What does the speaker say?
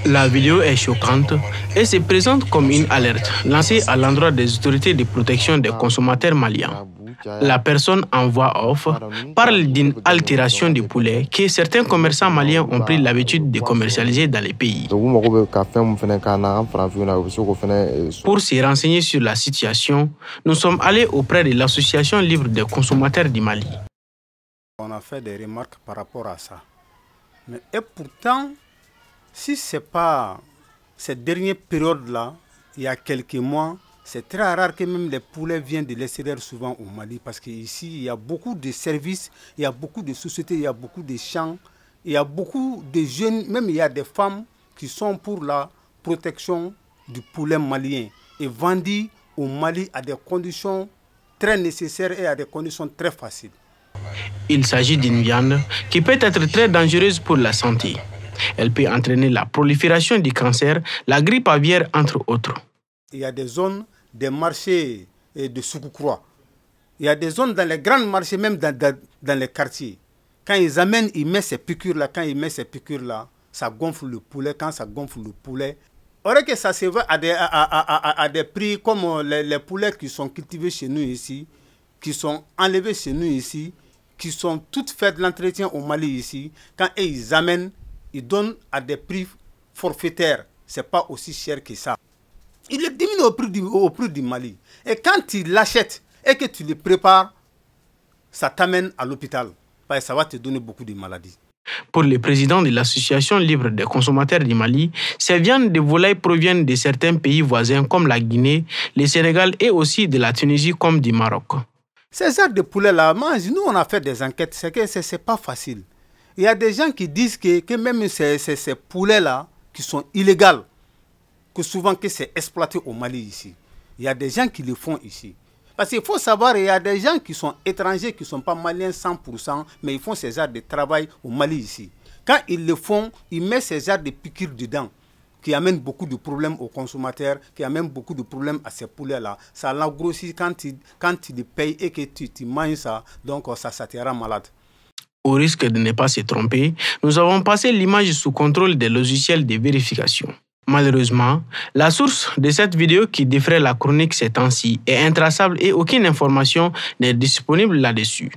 La vidéo est choquante et se présente comme une alerte lancée à l'endroit des autorités de protection des consommateurs maliens. La personne en voix off parle d'une altération du poulet que certains commerçants maliens ont pris l'habitude de commercialiser dans les pays. Pour se renseigner sur la situation, nous sommes allés auprès de l'Association libre des consommateurs du Mali. On a fait des remarques par rapport à ça. Et pourtant, si ce n'est pas cette dernière période-là, il y a quelques mois, c'est très rare que même les poulets viennent de l'extérieur souvent au Mali. Parce qu'ici, il y a beaucoup de services, il y a beaucoup de sociétés, il y a beaucoup de champs, il y a beaucoup de jeunes, même il y a des femmes qui sont pour la protection du poulet malien et vendus au Mali à des conditions très nécessaires et à des conditions très faciles. Il s'agit d'une viande qui peut être très dangereuse pour la santé. Elle peut entraîner la prolifération du cancer, la grippe aviaire, entre autres. Il y a des zones, des marchés de Soukoukroua. Il y a des zones dans les grands marchés, même dans les quartiers. Quand ils amènent, ils mettent ces piqûres-là. Quand ils mettent ces piqûres-là, ça gonfle le poulet. Quand ça gonfle le poulet, on aurait que ça se vend à des prix comme les poulets qui sont cultivés chez nous ici, qui sont enlevés chez nous ici, qui sont toutes faites de l'entretien au Mali ici. Quand ils amènent, ils donnent à des prix forfaitaires. Ce n'est pas aussi cher que ça. Il est diminué au prix du Mali. Et quand tu l'achètes et que tu le prépares, ça t'amène à l'hôpital. Parce que ça va te donner beaucoup de maladies. Pour le président de l'Association libre des consommateurs du Mali, ces viandes de volaille proviennent de certains pays voisins comme la Guinée, le Sénégal et aussi de la Tunisie comme du Maroc. Ces genres de poulets-là, nous on a fait des enquêtes, c'est que ce n'est pas facile. Il y a des gens qui disent que même ces poulets-là, qui sont illégaux, que souvent que c'est exploité au Mali ici. Il y a des gens qui le font ici. Parce qu'il faut savoir, il y a des gens qui sont étrangers, qui ne sont pas maliens 100%, mais ils font ces genres de travail au Mali ici. Quand ils le font, ils mettent ces genres de piqûres dedans, qui amènent beaucoup de problèmes aux consommateurs, qui amènent beaucoup de problèmes à ces poulets-là. Ça l'engrossit quand tu les payes et que tu manges ça, donc ça te rend malade. Au risque de ne pas se tromper, nous avons passé l'image sous contrôle des logiciels de vérification. Malheureusement, la source de cette vidéo qui défraie la chronique ces temps-ci est intraçable et aucune information n'est disponible là-dessus.